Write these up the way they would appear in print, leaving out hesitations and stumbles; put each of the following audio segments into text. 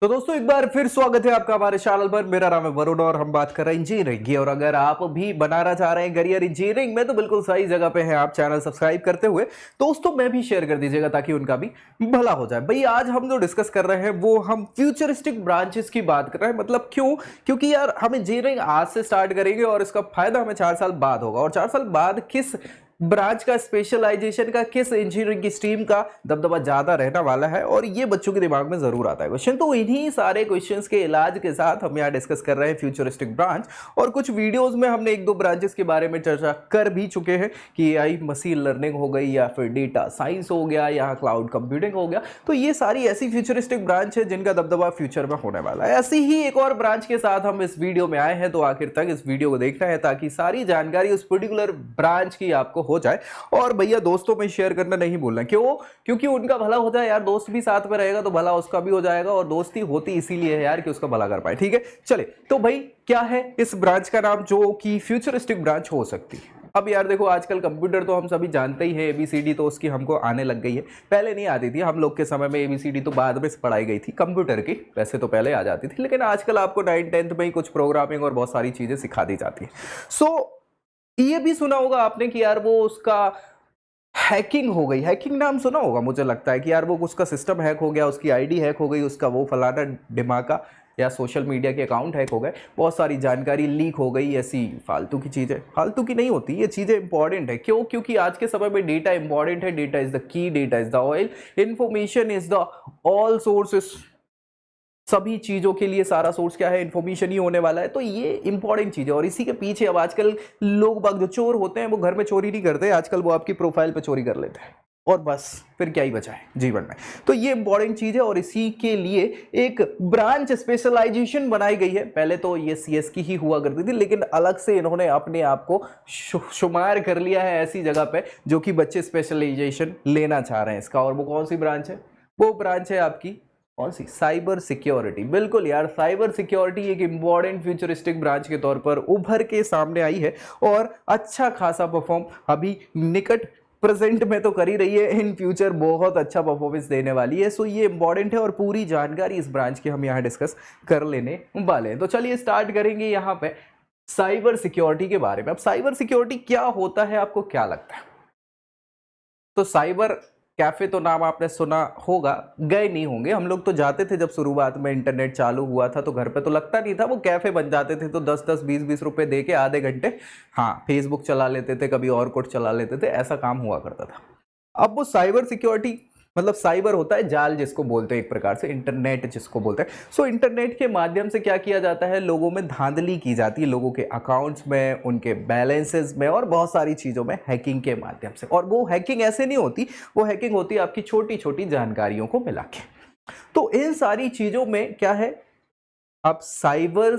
तो दोस्तों एक बार फिर स्वागत है आपका हमारे चैनल पर। मेरा नाम है वरुण और हम बात कर रहे हैं इंजीनियरिंग की। और अगर आप भी बनाना चाह रहे हैं करियर इंजीनियरिंग में तो बिल्कुल सही जगह पे हैं आप। चैनल सब्सक्राइब करते हुए दोस्तों में भी शेयर कर दीजिएगा ताकि उनका भी भला हो जाए। भाई आज हम जो डिस्कस कर रहे हैं वो हम फ्यूचरिस्टिक ब्रांचेस की बात कर रहे हैं। मतलब क्यों? क्योंकि यार हम इंजीनियरिंग आज से स्टार्ट करेंगे और इसका फायदा हमें 4 साल बाद होगा। और 4 साल बाद किस ब्रांच का, स्पेशलाइजेशन का, किस इंजीनियरिंग की स्ट्रीम का दबदबा ज्यादा रहने वाला है, और ये बच्चों के दिमाग में जरूर आता है क्वेश्चन। तो इन्हीं सारे क्वेश्चंस के इलाज के साथ हम यहाँ डिस्कस कर रहे हैं फ्यूचरिस्टिक ब्रांच। और कुछ वीडियोस में हमने एक दो ब्रांचेस के बारे में चर्चा कर भी चुके हैं कि एआई, मशीन लर्निंग हो गई, या फिर डेटा साइंस हो गया, या क्लाउड कंप्यूटिंग हो गया। तो ये सारी ऐसी फ्यूचरिस्टिक ब्रांच है जिनका दबदबा फ्यूचर में होने वाला है। ऐसी ही एक और ब्रांच के साथ हम इस वीडियो में आए हैं, तो आखिर तक इस वीडियो को देखना है ताकि सारी जानकारी उस पर्टिकुलर ब्रांच की आपको हो जाए। और भैया दोस्तों में शेयर करना नहीं भूलना। क्यों? क्योंकि उनका भला हो जाए यार। दोस्त भी साथ में रहेगा तो भला उसका भी हो जाएगा, और दोस्ती होती इसीलिए है यार कि उसका भला कर पाए। ठीक है, चले तो भाई क्या है इस ब्रांच का नाम जो कि फ्यूचरिस्टिक ब्रांच हो सकती है। अब यार देखो, आजकल कंप्यूटर तो हम सभी जानते ही हैं, एबीसीडी तो उसकी हमको आने लग गई है। पहले नहीं आती थी, हम लोग के समय में एबीसीडी तो बाद में पढ़ाई गई थी कंप्यूटर की। वैसे तो पहले आ जाती थी, लेकिन आजकल आपको 9th-10th में ही कुछ प्रोग्रामिंग और बहुत सारी चीजें सिखा दी जाती है। ये भी सुना होगा आपने कि यार वो उसका हैकिंग हो गई। हैकिंग नाम सुना होगा, मुझे लगता है कि यार वो उसका सिस्टम हैक हो गया, उसकी आईडी हैक हो गई, उसका वो फलाना दिमागा या सोशल मीडिया के अकाउंट हैक हो गए, बहुत सारी जानकारी लीक हो गई। ऐसी फालतू की चीज़ें, फालतू की नहीं होती ये चीज़ें, इंपॉर्टेंट है। क्यों? क्योंकि आज के समय में डेटा इंपॉर्टेंट है। Data is the key, data is the oil, information is the all sources. सभी चीजों के लिए सारा सोर्स क्या है? इंफॉर्मेशन ही होने वाला है। तो ये इंपॉर्टेंट चीज है। और इसी के पीछे अब आजकल लोग बाग जो चोर होते हैं वो घर में चोरी नहीं करते, आजकल वो आपकी प्रोफाइल पे चोरी कर लेते हैं, और बस फिर क्या ही बचा है जीवन में। तो ये इंपॉर्टेंट चीज है, और इसी के लिए एक ब्रांच स्पेशलाइजेशन बनाई गई है। पहले तो ये सीएस की ही हुआ करती थी, लेकिन अलग से इन्होंने अपने आप को शुमार कर लिया है ऐसी जगह पे जो कि बच्चे स्पेशलाइजेशन लेना चाह रहे हैं इसका। और वो कौन सी ब्रांच है? वो ब्रांच है आपकी कौन सी? Cyber security. बिल्कुल यार, साइबर सिक्योरिटी एक इंपॉर्टेंट फ्यूचरिस्टिक ब्रांच के तौर पर उभर के सामने आई है, और अच्छा खासा परफॉर्म अभी निकट प्रेजेंट में तो कर ही रही है, इन फ्यूचर बहुत अच्छा परफॉर्मेंस देने वाली है। सो ये इंपॉर्टेंट है, और पूरी जानकारी इस ब्रांच की हम यहाँ डिस्कस कर लेने वाले हैं। तो चलिए स्टार्ट करेंगे यहाँ पे साइबर सिक्योरिटी के बारे में। अब साइबर सिक्योरिटी क्या होता है, आपको क्या लगता है? तो साइबर कैफे तो नाम आपने सुना होगा, गए नहीं होंगे। हम लोग तो जाते थे जब शुरुआत में इंटरनेट चालू हुआ था, तो घर पे तो लगता नहीं था, वो कैफे बन जाते थे। तो 10-10, 20-20 रुपए दे के आधे घंटे हाँ फेसबुक चला लेते थे, कभी और कुछ चला लेते थे, ऐसा काम हुआ करता था। अब वो साइबर सिक्योरिटी, मतलब साइबर होता है जाल जिसको बोलते हैं, एक प्रकार से इंटरनेट जिसको बोलते हैं। सो इंटरनेट के माध्यम से क्या किया जाता है? लोगों में धांधली की जाती है, लोगों के अकाउंट्स में, उनके बैलेंसेस में, और बहुत सारी चीज़ों में हैकिंग के माध्यम से। और वो हैकिंग ऐसे नहीं होती, वो हैकिंग होती है आपकी छोटी छोटी जानकारियों को मिला के। तो इन सारी चीज़ों में क्या है, अब साइबर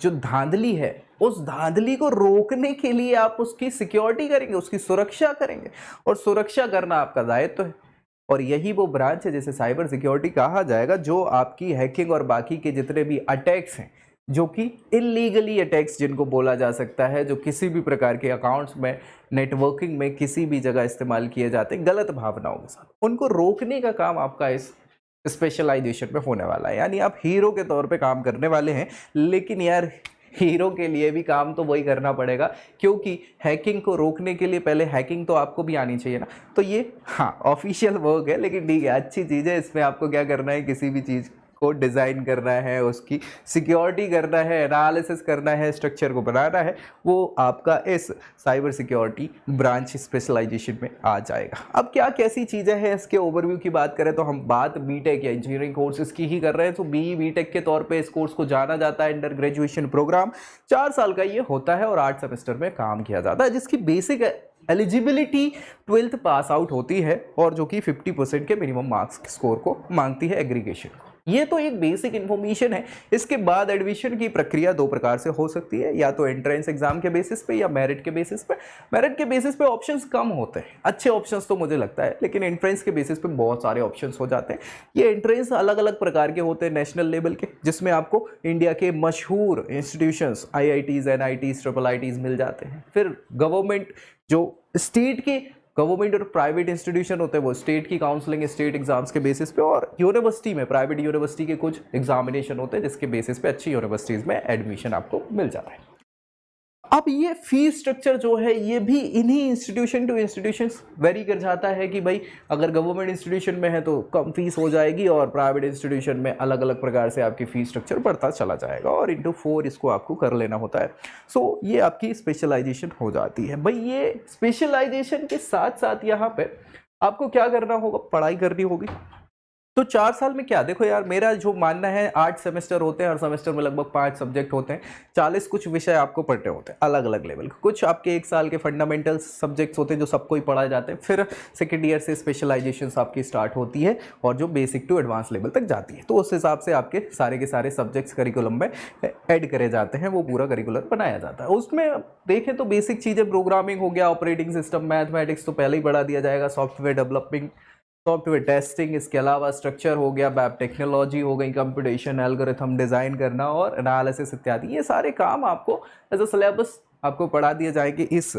जो धांधली है, उस धांधली को रोकने के लिए आप उसकी सिक्योरिटी करेंगे, उसकी सुरक्षा करेंगे, और सुरक्षा करना आपका दायित्व है। और यही वो ब्रांच है जिसे साइबर सिक्योरिटी कहा जाएगा, जो आपकी हैकिंग और बाकी के जितने भी अटैक्स हैं, जो कि इलीगली अटैक्स जिनको बोला जा सकता है, जो किसी भी प्रकार के अकाउंट्स में, नेटवर्किंग में, किसी भी जगह इस्तेमाल किए जाते हैं गलत भावनाओं के साथ, उनको रोकने का काम आपका इस स्पेशलाइजेशन में होने वाला है। यानी आप हीरो के तौर पे काम करने वाले हैं। लेकिन यार हीरो के लिए भी काम तो वही करना पड़ेगा, क्योंकि हैकिंग को रोकने के लिए पहले हैकिंग तो आपको भी आनी चाहिए ना। तो ये हाँ ऑफिशियल वर्क है, लेकिन ठीक है, अच्छी चीज़ है। इसमें आपको क्या करना है, किसी भी चीज़ को डिज़ाइन करना है, उसकी सिक्योरिटी करना है, एनालिसिस करना है, स्ट्रक्चर को बनाना है, वो आपका इस साइबर सिक्योरिटी ब्रांच स्पेशलाइजेशन में आ जाएगा। अब क्या कैसी चीज़ें हैं, इसके ओवरव्यू की बात करें तो हम बात बीटेक या इंजीनियरिंग कोर्सेज की ही कर रहे हैं। तो बीटेक के तौर पे इस कोर्स को जाना जाता है। अंडर ग्रेजुएशन प्रोग्राम 4 साल का ये होता है, और 8 सेमेस्टर में काम किया जाता है, जिसकी basic eligibility 12th pass out होती है, और जो कि 50% के मिनिमम मार्क्स स्कोर को मांगती है, एग्रीगेशन को। ये तो एक बेसिक इंफॉर्मेशन है। इसके बाद एडमिशन की प्रक्रिया 2 प्रकार से हो सकती है, या तो एंट्रेंस एग्जाम के बेसिस पे, या मेरिट के बेसिस पे। मेरिट के बेसिस पे ऑप्शंस कम होते हैं, अच्छे ऑप्शंस तो मुझे लगता है, लेकिन एंट्रेंस के बेसिस पे बहुत सारे ऑप्शंस हो जाते हैं। ये एंट्रेंस अलग अलग प्रकार के होते हैं, नेशनल लेवल के, जिसमें आपको इंडिया के मशहूर इंस्टीट्यूशंस, IITs, NITs, IIITs मिल जाते हैं। फिर गवर्नमेंट जो स्टेट के गवर्नमेंट और प्राइवेट इंस्टीट्यूशन होते हैं वो स्टेट की काउंसलिंग, स्टेट एग्जाम्स के बेसिस पे, और यूनिवर्सिटी में प्राइवेट यूनिवर्सिटी के कुछ एग्जामिनेशन होते हैं जिसके बेसिस पे अच्छी यूनिवर्सिटीज़ में एडमिशन आपको मिल जाता है। अब ये फीस स्ट्रक्चर जो है ये भी इन्हीं इंस्टीट्यूशन टू इंस्टीट्यूशन वेरी कर जाता है कि भाई अगर गवर्नमेंट इंस्टीट्यूशन में है तो कम फीस हो जाएगी और प्राइवेट इंस्टीट्यूशन में अलग अलग प्रकार से आपकी फीस स्ट्रक्चर बढ़ता चला जाएगा और इंटू 4 इसको आपको कर लेना होता है। सो ये आपकी स्पेशलाइजेशन हो जाती है। भाई ये स्पेशलाइजेशन के साथ साथ यहाँ पे आपको क्या करना होगा, पढ़ाई करनी होगी। तो 4 साल में क्या, देखो यार मेरा जो मानना है 8 सेमेस्टर होते हैं, हर सेमेस्टर में लगभग 5 सब्जेक्ट होते हैं, 40 कुछ विषय आपको पढ़ने होते हैं अलग अलग लेवल के। कुछ आपके 1 साल के फंडामेंटल सब्जेक्ट्स होते हैं जो सबको ही पढ़ाए जाते हैं, फिर सेकेंड ईयर से स्पेशलाइजेशन आपकी स्टार्ट होती है और जो बेसिक टू एडवांस लेवल तक जाती है। तो उस हिसाब से आपके सारे के सारे सब्जेक्ट्स करिकुलम में ऐड करे जाते हैं, वो पूरा करिकुलर बनाया जाता है। उसमें देखें तो बेसिक चीज़ें प्रोग्रामिंग हो गया, ऑपरेटिंग सिस्टम, मैथमेटिक्स तो पहले ही बढ़ा दिया जाएगा, सॉफ्टवेयर डेवलपिंग, सॉफ्टवेयर टेस्टिंग, इसके अलावा स्ट्रक्चर हो गया, वेब टेक्नोलॉजी हो गई, कंप्यूटेशन, एल्गोरिथम डिज़ाइन करना और एनालिसिस इत्यादि, ये सारे काम आपको एज अ सिलेबस आपको पढ़ा दिए जाएंगे इस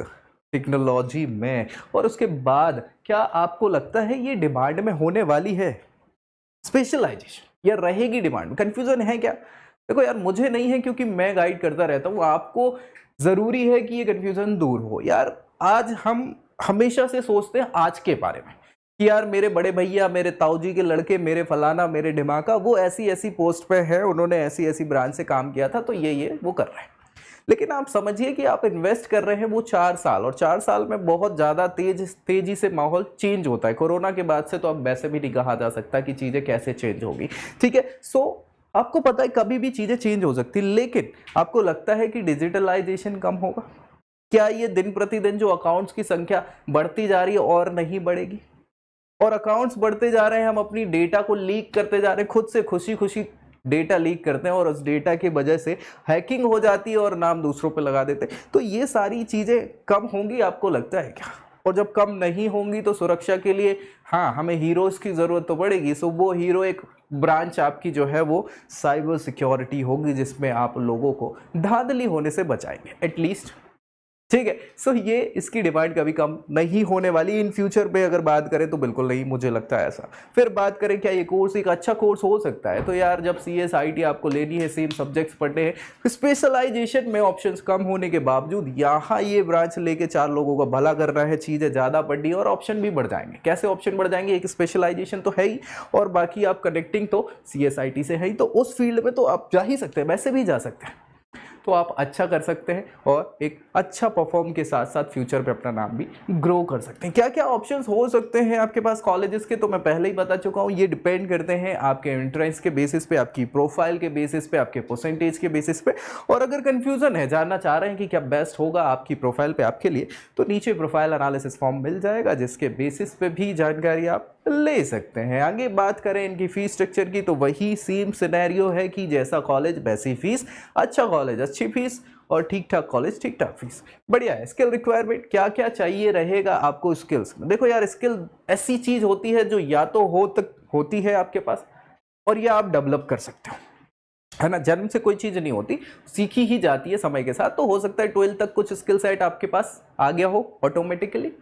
टेक्नोलॉजी में। और उसके बाद क्या आपको लगता है ये डिमांड में होने वाली है स्पेशलाइजेशन, या रहेगी डिमांड? कन्फ्यूजन है क्या? देखो यार मुझे नहीं है, क्योंकि मैं गाइड करता रहता हूँ, आपको ज़रूरी है कि ये कन्फ्यूजन दूर हो। यार आज हम हमेशा से सोचते हैं आज के बारे में कि यार मेरे बड़े भैया, मेरे ताऊजी के लड़के, मेरे फलाना, मेरे ढिमाका, वो ऐसी ऐसी पोस्ट पे है, उन्होंने ऐसी ऐसी ब्रांच से काम किया था, तो ये वो कर रहे हैं। लेकिन आप समझिए कि आप इन्वेस्ट कर रहे हैं वो 4 साल, और 4 साल में बहुत ज़्यादा तेजी से माहौल चेंज होता है। कोरोना के बाद से तो अब वैसे भी नहीं कहा जा सकता कि चीज़ें कैसे चेंज होगी, ठीक है। सो आपको पता है कभी भी चीज़ें चेंज हो सकती, लेकिन आपको लगता है कि डिजिटलाइजेशन कम होगा? क्या ये दिन प्रतिदिन जो अकाउंट्स की संख्या बढ़ती जा रही है और नहीं बढ़ेगी? और अकाउंट्स बढ़ते जा रहे हैं, हम अपनी डेटा को लीक करते जा रहे हैं, खुद से खुशी खुशी डेटा लीक करते हैं और उस डेटा की वजह से हैकिंग हो जाती है और नाम दूसरों पे लगा देते हैं। तो ये सारी चीज़ें कम होंगी, आपको लगता है क्या? और जब कम नहीं होंगी तो सुरक्षा के लिए हाँ हमें हीरोज़ की ज़रूरत तो पड़ेगी। सो वो हीरो एक ब्रांच आपकी जो है वो साइबर सिक्योरिटी होगी, जिसमें आप लोगों को धांधली होने से बचाएंगे एटलीस्ट, ठीक है। सो ये इसकी डिमांड कभी कम नहीं होने वाली। इन फ्यूचर पे अगर बात करें तो बिल्कुल नहीं, मुझे लगता है ऐसा। फिर बात करें क्या ये कोर्स एक अच्छा कोर्स हो सकता है, तो यार जब CS IT आपको लेनी है, सेम सब्जेक्ट्स पढ़ने हैं, स्पेशलाइजेशन में ऑप्शंस कम होने के बावजूद यहाँ ये ब्रांच लेके 4 लोगों का भला कर रहा है, चीज़ें ज़्यादा पढ़नी है और ऑप्शन भी बढ़ जाएंगे। कैसे ऑप्शन बढ़ जाएंगे? एक स्पेशलाइजेशन तो है ही, और बाकी आप कनेक्टिंग तो CS IT से है ही, तो उस फील्ड में तो आप जा ही सकते हैं, वैसे भी जा सकते हैं। तो आप अच्छा कर सकते हैं और एक अच्छा परफॉर्म के साथ साथ फ्यूचर पे अपना नाम भी ग्रो कर सकते हैं। क्या क्या ऑप्शंस हो सकते हैं आपके पास कॉलेजेस के, तो मैं पहले ही बता चुका हूँ। ये डिपेंड करते हैं आपके एंट्रेंस के बेसिस पे, आपकी प्रोफाइल के बेसिस पे, आपके परसेंटेज के बेसिस पे। और अगर कंफ्यूजन है, जानना चाह रहे हैं कि क्या बेस्ट होगा आपकी प्रोफाइल पे आपके लिए, तो नीचे प्रोफाइल एनालिसिस फॉर्म मिल जाएगा, जिसके बेसिस पे भी जानकारी आप ले सकते हैं। आगे बात करें इनकी फीस स्ट्रक्चर की, तो वही सेम सिनेरियो है कि जैसा कॉलेज वैसी फीस, अच्छा कॉलेज अच्छी फीस और ठीक ठाक कॉलेज ठीक ठाक फीस, बढ़िया है। स्किल रिक्वायरमेंट क्या क्या चाहिए रहेगा आपको स्किल्स में? देखो यार स्किल ऐसी चीज होती है जो या तो होती है आपके पास और या आप डेवलप कर सकते हो, है ना। जन्म से कोई चीज नहीं होती, सीखी ही जाती है समय के साथ। तो हो सकता है 12 तक कुछ स्किल सेट आपके पास आ गया हो ऑटोमेटिकली,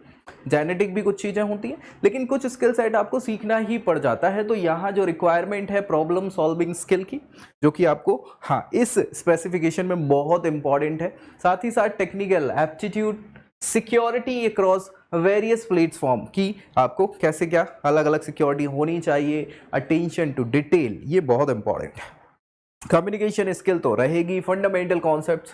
जेनेटिक भी कुछ चीज़ें होती हैं, लेकिन कुछ स्किल सेट आपको सीखना ही पड़ जाता है। तो यहाँ जो रिक्वायरमेंट है प्रॉब्लम सॉल्विंग स्किल की, जो कि आपको हाँ इस स्पेसिफिकेशन में बहुत इंपॉर्टेंट है। साथ ही साथ technical aptitude, security across various platform की आपको कैसे क्या अलग अलग सिक्योरिटी होनी चाहिए, अटेंशन टू डिटेल, ये बहुत इंपॉर्टेंट है। कम्युनिकेशन स्किल तो रहेगी, फंडामेंटल कॉन्सेप्ट्स,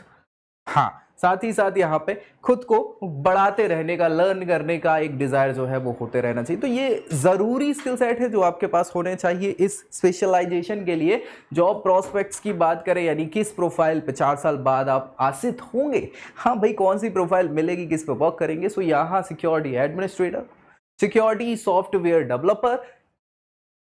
हाँ साथ ही साथ यहाँ पे खुद को बढ़ाते रहने का, लर्न करने का एक डिजायर जो है वो होते रहना चाहिए। तो ये जरूरी स्किल सेट है जो आपके पास होने चाहिए इस स्पेशलाइजेशन के लिए। जॉब प्रोस्पेक्ट्स की बात करें, यानी किस प्रोफाइल पे 4 साल बाद आप आसित होंगे, हाँ भाई कौन सी प्रोफाइल मिलेगी, किस पे वर्क करेंगे। सो यहाँ security administrator, security software developer,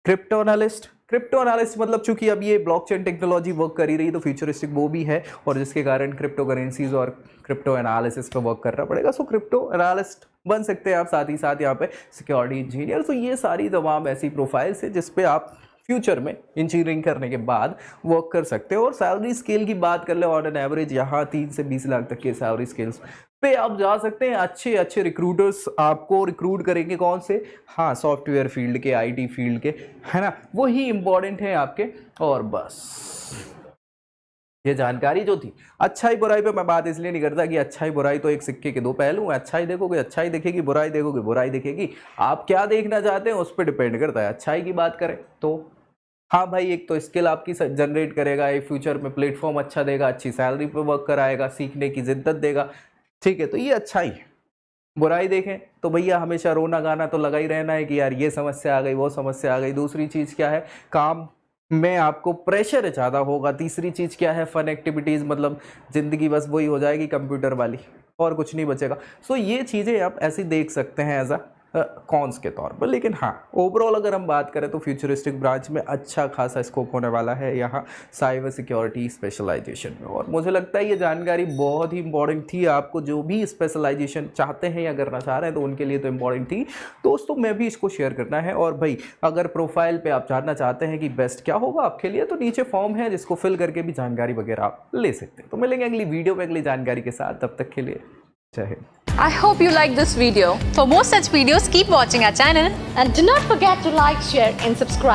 crypto analyst मतलब चूंकि अब ये ब्लॉकचेन टेक्नोलॉजी वर्क कर ही रही, तो फ्यूचरिस्टिक वो भी है, और जिसके कारण क्रिप्टो करेंसीज और क्रिप्टो एनालिसिस पे वर्क करना पड़ेगा। सो क्रिप्टो एनालिस्ट बन सकते हैं आप। साथ ही साथ यहाँ पे सिक्योरिटी इंजीनियर। तो ये सारी तमाम ऐसी प्रोफाइल्स है जिस पे आप फ्यूचर में इंजीनियरिंग करने के बाद वर्क कर सकते हो। और सैलरी स्केल की बात कर ले, ऑन एन एवरेज यहाँ 3 से 20 लाख तक के सैलरी स्केल्स पे आप जा सकते हैं। अच्छे अच्छे रिक्रूटर्स आपको रिक्रूट करेंगे। कौन से? हाँ, सॉफ्टवेयर फील्ड के, आईटी फील्ड के, है ना, वही इंपॉर्टेंट है आपके। और बस ये जानकारी जो थी, अच्छाई बुराई पे मैं बात इसलिए नहीं करता कि अच्छाई बुराई तो एक सिक्के के दो पहलू हैं। अच्छाई देखोगे अच्छाई दिखेगी, बुराई देखोगे बुराई दिखेगी। आप क्या देखना चाहते हैं उस पर डिपेंड करता है। अच्छाई की बात करें तो हाँ भाई, एक तो स्किल आपकी जनरेट करेगा, एक फ्यूचर में प्लेटफॉर्म अच्छा देगा, अच्छी सैलरी पे वर्क कराएगा, सीखने की जिद्दत देगा, ठीक है, तो ये अच्छाई। बुराई देखें तो भैया हमेशा रोना गाना तो लगा ही रहना है कि यार ये समस्या आ गई, वो समस्या आ गई। दूसरी चीज़ क्या है? काम में आपको प्रेशर ज़्यादा होगा। तीसरी चीज़ क्या है? फन एक्टिविटीज़, मतलब ज़िंदगी बस वही हो जाएगी कंप्यूटर वाली, और कुछ नहीं बचेगा। सो ये चीज़ें आप ऐसी देख सकते हैं एज अ कॉन्स के तौर पर। लेकिन हाँ, ओवरऑल अगर हम बात करें तो फ्यूचरिस्टिक ब्रांच में अच्छा खासा स्कोप होने वाला है यहाँ साइबर सिक्योरिटी स्पेशलाइजेशन में। और मुझे लगता है ये जानकारी बहुत ही इंपॉर्टेंट थी। आपको जो भी स्पेशलाइजेशन चाहते हैं या करना चाह रहे हैं तो उनके लिए तो इंपॉर्टेंट थी। दोस्तों मैं भी इसको शेयर करना है। और भाई अगर प्रोफाइल पे आप जानना चाहते हैं कि बेस्ट क्या होगा आपके लिए, तो नीचे फॉर्म है जिसको फिल करके भी जानकारी वगैरह आप ले सकते हैं। तो मिलेंगे अगली वीडियो में अगली जानकारी के साथ। तब तक के लिए जय Hind. I hope you like this video. For more such videos, keep watching our channel. And do not forget to like, share and subscribe.